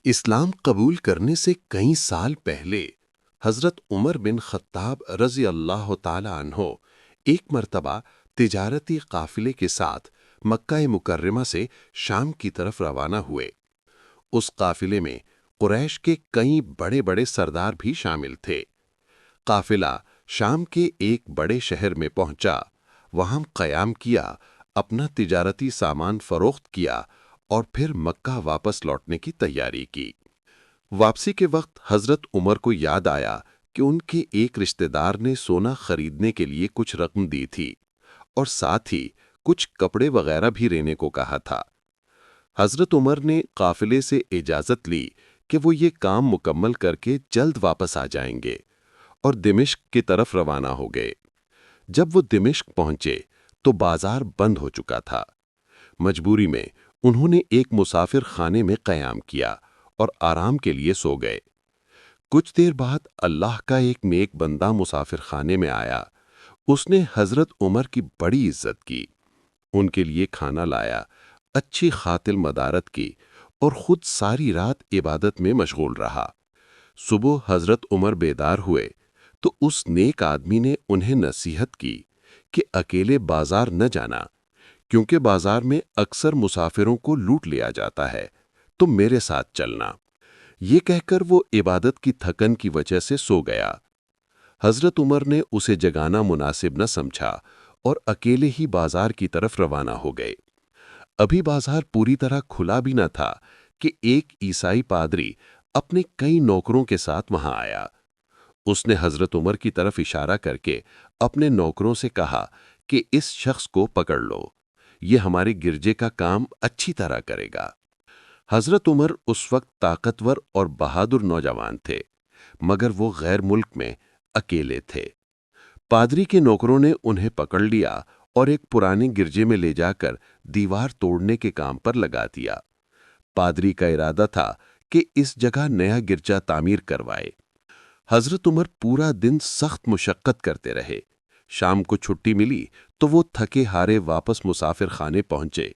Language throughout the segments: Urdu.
اسلام قبول کرنے سے کئی سال پہلے حضرت عمر بن خطاب رضی اللہ تعالی عنہ ایک مرتبہ تجارتی قافلے کے ساتھ مکہ مکرمہ سے شام کی طرف روانہ ہوئے۔ اس قافلے میں قریش کے کئی بڑے بڑے سردار بھی شامل تھے۔ قافلہ شام کے ایک بڑے شہر میں پہنچا، وہاں قیام کیا، اپنا تجارتی سامان فروخت کیا اور پھر مکہ واپس لوٹنے کی تیاری کی۔ واپسی کے وقت حضرت عمر کو یاد آیا کہ ان کے ایک رشتہ دار نے سونا خریدنے کے لیے کچھ رقم دی تھی اور ساتھ ہی کچھ کپڑے وغیرہ بھی لینے کو کہا تھا۔ حضرت عمر نے قافلے سے اجازت لی کہ وہ یہ کام مکمل کر کے جلد واپس آ جائیں گے اور دمشق کی طرف روانہ ہو گئے۔ جب وہ دمشق پہنچے تو بازار بند ہو چکا تھا۔ مجبوری میں انہوں نے ایک مسافر خانے میں قیام کیا اور آرام کے لیے سو گئے۔ کچھ دیر بعد اللہ کا ایک نیک بندہ مسافر خانے میں آیا۔ اس نے حضرت عمر کی بڑی عزت کی، ان کے لیے کھانا لایا، اچھی خاطر مدارت کی اور خود ساری رات عبادت میں مشغول رہا۔ صبح حضرت عمر بیدار ہوئے تو اس نیک آدمی نے انہیں نصیحت کی کہ اکیلے بازار نہ جانا، کیونکہ بازار میں اکثر مسافروں کو لوٹ لیا جاتا ہے، تم میرے ساتھ چلنا۔ یہ کہہ کر وہ عبادت کی تھکن کی وجہ سے سو گیا۔ حضرت عمر نے اسے جگانا مناسب نہ سمجھا اور اکیلے ہی بازار کی طرف روانہ ہو گئے۔ ابھی بازار پوری طرح کھلا بھی نہ تھا کہ ایک عیسائی پادری اپنے کئی نوکروں کے ساتھ وہاں آیا۔ اس نے حضرت عمر کی طرف اشارہ کر کے اپنے نوکروں سے کہا کہ اس شخص کو پکڑ لو، یہ ہمارے گرجے کا کام اچھی طرح کرے گا۔ حضرت عمر اس وقت طاقتور اور بہادر نوجوان تھے، مگر وہ غیر ملک میں اکیلے تھے۔ پادری کے نوکروں نے انہیں پکڑ لیا اور ایک پرانے گرجے میں لے جا کر دیوار توڑنے کے کام پر لگا دیا۔ پادری کا ارادہ تھا کہ اس جگہ نیا گرجا تعمیر کروائے۔ حضرت عمر پورا دن سخت مشقت کرتے رہے۔ شام کو چھٹی ملی تو وہ تھکے ہارے واپس مسافر خانے پہنچے۔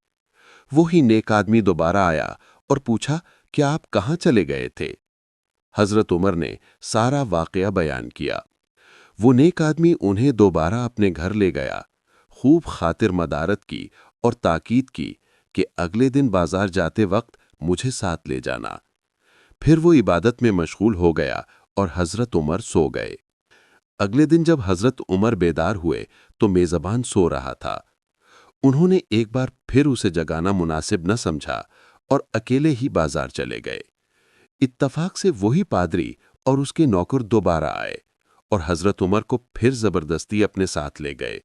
وہی نیک آدمی دوبارہ آیا اور پوچھا کہ آپ کہاں چلے گئے تھے؟ حضرت عمر نے سارا واقعہ بیان کیا۔ وہ نیک آدمی انہیں دوبارہ اپنے گھر لے گیا، خوب خاطر مدارت کی اور تاکید کی کہ اگلے دن بازار جاتے وقت مجھے ساتھ لے جانا۔ پھر وہ عبادت میں مشغول ہو گیا اور حضرت عمر سو گئے۔ اگلے دن جب حضرت عمر بیدار ہوئے تو میزبان سو رہا تھا۔ انہوں نے ایک بار پھر اسے جگانا مناسب نہ سمجھا اور اکیلے ہی بازار چلے گئے۔ اتفاق سے وہی پادری اور اس کے نوکر دوبارہ آئے اور حضرت عمر کو پھر زبردستی اپنے ساتھ لے گئے۔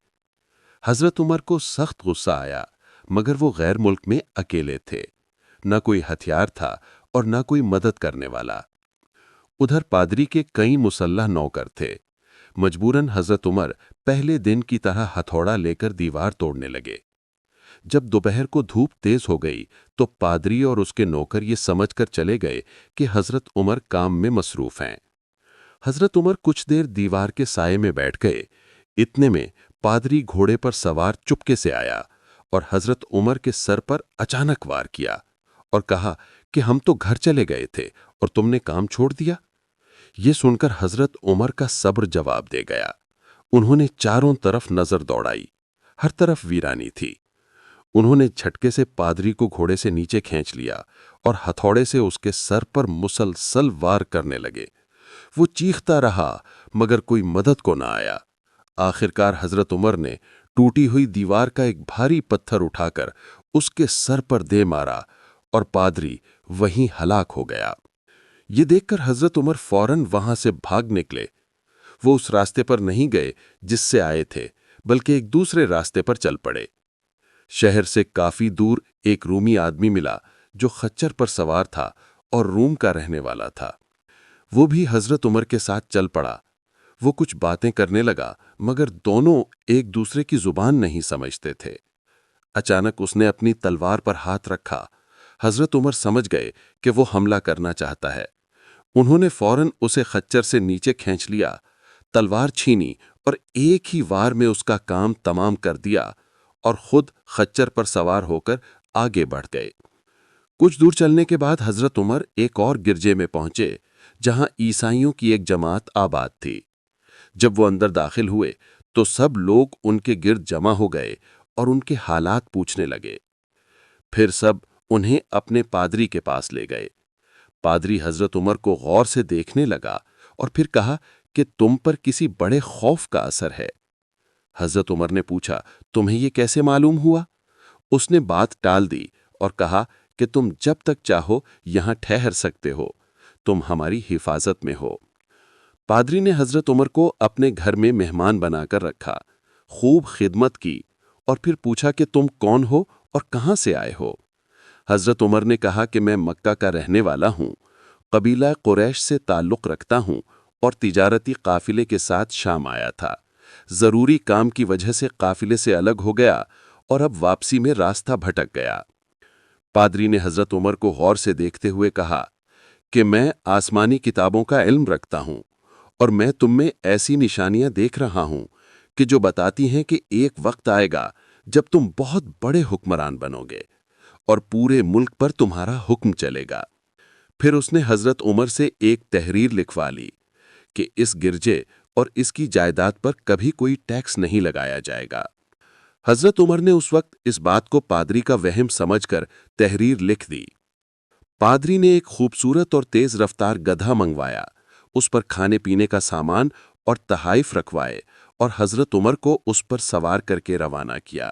حضرت عمر کو سخت غصہ آیا، مگر وہ غیر ملک میں اکیلے تھے، نہ کوئی ہتھیار تھا اور نہ کوئی مدد کرنے والا۔ ادھر پادری کے کئی مسلح نوکر تھے۔ مجبوراً حضرت عمر پہلے دن کی طرح ہتھوڑا لے کر دیوار توڑنے لگے۔ جب دوپہر کو دھوپ تیز ہو گئی تو پادری اور اس کے نوکر یہ سمجھ کر چلے گئے کہ حضرت عمر کام میں مصروف ہیں۔ حضرت عمر کچھ دیر دیوار کے سائے میں بیٹھ گئے۔ اتنے میں پادری گھوڑے پر سوار چپکے سے آیا اور حضرت عمر کے سر پر اچانک وار کیا اور کہا کہ ہم تو گھر چلے گئے تھے اور تم نے کام چھوڑ دیا۔ یہ سن کر حضرت عمر کا صبر جواب دے گیا۔ انہوں نے چاروں طرف نظر دوڑائی، ہر طرف ویرانی تھی۔ انہوں نے جھٹکے سے پادری کو گھوڑے سے نیچے کھینچ لیا اور ہتھوڑے سے اس کے سر پر مسلسل وار کرنے لگے۔ وہ چیختا رہا مگر کوئی مدد کو نہ آیا۔ آخرکار حضرت عمر نے ٹوٹی ہوئی دیوار کا ایک بھاری پتھر اٹھا کر اس کے سر پر دے مارا اور پادری وہیں ہلاک ہو گیا۔ یہ دیکھ کر حضرت عمر فوراً وہاں سے بھاگ نکلے۔ وہ اس راستے پر نہیں گئے جس سے آئے تھے، بلکہ ایک دوسرے راستے پر چل پڑے۔ شہر سے کافی دور ایک رومی آدمی ملا جو خچر پر سوار تھا اور روم کا رہنے والا تھا۔ وہ بھی حضرت عمر کے ساتھ چل پڑا۔ وہ کچھ باتیں کرنے لگا مگر دونوں ایک دوسرے کی زبان نہیں سمجھتے تھے۔ اچانک اس نے اپنی تلوار پر ہاتھ رکھا۔ حضرت عمر سمجھ گئے کہ وہ حملہ کرنا چاہتا ہے۔ انہوں نے فوراً اسے خچر سے نیچے کھینچ لیا، تلوار چھینی اور ایک ہی وار میں اس کا کام تمام کر دیا اور خود خچر پر سوار ہو کر آگے بڑھ گئے۔ کچھ دور چلنے کے بعد حضرت عمر ایک اور گرجے میں پہنچے جہاں عیسائیوں کی ایک جماعت آباد تھی۔ جب وہ اندر داخل ہوئے تو سب لوگ ان کے گرد جمع ہو گئے اور ان کے حالات پوچھنے لگے۔ پھر سب انہیں اپنے پادری کے پاس لے گئے۔ پادری حضرت عمر کو غور سے دیکھنے لگا اور پھر کہا کہ تم پر کسی بڑے خوف کا اثر ہے۔ حضرت عمر نے پوچھا، تمہیں یہ کیسے معلوم ہوا؟ اس نے بات ٹال دی اور کہا کہ تم جب تک چاہو یہاں ٹھہر سکتے ہو، تم ہماری حفاظت میں ہو۔ پادری نے حضرت عمر کو اپنے گھر میں مہمان بنا کر رکھا، خوب خدمت کی اور پھر پوچھا کہ تم کون ہو اور کہاں سے آئے ہو؟ حضرت عمر نے کہا کہ میں مکہ کا رہنے والا ہوں، قبیلہ قریش سے تعلق رکھتا ہوں اور تجارتی قافلے کے ساتھ شام آیا تھا۔ ضروری کام کی وجہ سے قافلے سے الگ ہو گیا اور اب واپسی میں راستہ بھٹک گیا۔ پادری نے حضرت عمر کو غور سے دیکھتے ہوئے کہا کہ میں آسمانی کتابوں کا علم رکھتا ہوں اور میں تم میں ایسی نشانیاں دیکھ رہا ہوں کہ جو بتاتی ہیں کہ ایک وقت آئے گا جب تم بہت بڑے حکمران بنو گے اور پورے ملک پر تمہارا حکم چلے گا۔ پھر اس نے حضرت عمر سے ایک تحریر لکھوا لی کہ اس گرجے اور اس کی جائیداد پر کبھی کوئی ٹیکس نہیں لگایا جائے گا۔ حضرت عمر نے اس وقت اس بات کو پادری کا وہم سمجھ کر تحریر لکھ دی۔ پادری نے ایک خوبصورت اور تیز رفتار گدھا منگوایا، اس پر کھانے پینے کا سامان اور تحائف رکھوائے اور حضرت عمر کو اس پر سوار کر کے روانہ کیا۔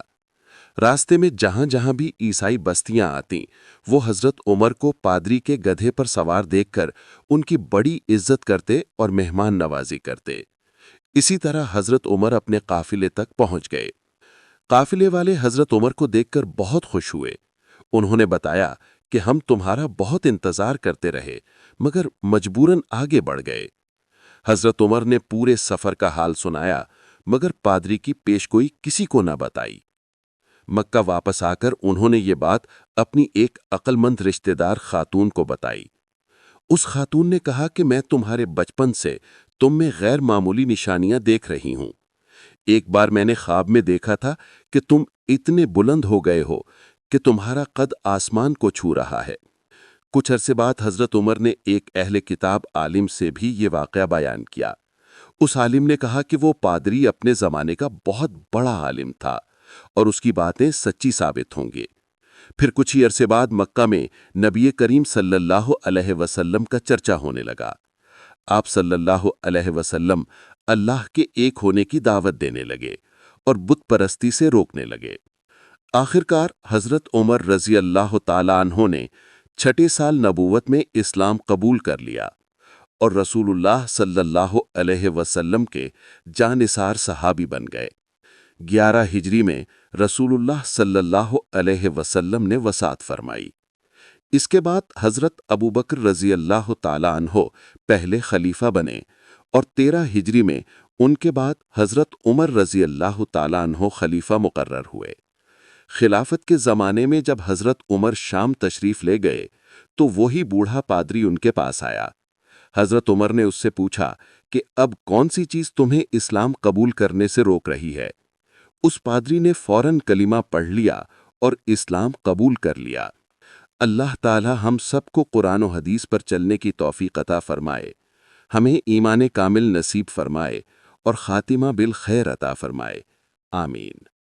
راستے میں جہاں جہاں بھی عیسائی بستیاں آتیں، وہ حضرت عمر کو پادری کے گدھے پر سوار دیکھ کر ان کی بڑی عزت کرتے اور مہمان نوازی کرتے۔ اسی طرح حضرت عمر اپنے قافلے تک پہنچ گئے۔ قافلے والے حضرت عمر کو دیکھ کر بہت خوش ہوئے۔ انہوں نے بتایا کہ ہم تمہارا بہت انتظار کرتے رہے مگر مجبوراً آگے بڑھ گئے۔ حضرت عمر نے پورے سفر کا حال سنایا مگر پادری کی پیشگوئی کسی کو نہ بتائی۔ مکہ واپس آ کر انہوں نے یہ بات اپنی ایک عقل مند رشتہ دار خاتون کو بتائی۔ اس خاتون نے کہا کہ میں تمہارے بچپن سے تم میں غیر معمولی نشانیاں دیکھ رہی ہوں۔ ایک بار میں نے خواب میں دیکھا تھا کہ تم اتنے بلند ہو گئے ہو کہ تمہارا قد آسمان کو چھو رہا ہے۔ کچھ عرصے بعد حضرت عمر نے ایک اہل کتاب عالم سے بھی یہ واقعہ بیان کیا۔ اس عالم نے کہا کہ وہ پادری اپنے زمانے کا بہت بڑا عالم تھا اور اس کی باتیں سچی ثابت ہوں گی۔ پھر کچھ ہی عرصے بعد مکہ میں نبی کریم صلی اللہ علیہ وسلم کا چرچا ہونے لگا۔ آپ صلی اللہ علیہ وسلم اللہ کے ایک ہونے کی دعوت دینے لگے اور بت پرستی سے روکنے لگے۔ آخرکار حضرت عمر رضی اللہ تعالیٰ عنہ نے 6 سال نبوت میں اسلام قبول کر لیا اور رسول اللہ صلی اللہ علیہ وسلم کے جانثار صحابی بن گئے۔ 11 ہجری میں رسول اللہ صلی اللہ علیہ وسلم نے وصیت فرمائی۔ اس کے بعد حضرت ابوبکر رضی اللہ تعالیٰ عنہ پہلے خلیفہ بنے اور 13 ہجری میں ان کے بعد حضرت عمر رضی اللہ تعالیٰ عنہ خلیفہ مقرر ہوئے۔ خلافت کے زمانے میں جب حضرت عمر شام تشریف لے گئے تو وہی بوڑھا پادری ان کے پاس آیا۔ حضرت عمر نے اس سے پوچھا کہ اب کون سی چیز تمہیں اسلام قبول کرنے سے روک رہی ہے؟ اس پادری نے فوراً کلمہ پڑھ لیا اور اسلام قبول کر لیا۔ اللہ تعالی ہم سب کو قرآن و حدیث پر چلنے کی توفیق عطا فرمائے، ہمیں ایمان کامل نصیب فرمائے اور خاتمہ بالخیر عطا فرمائے، آمین۔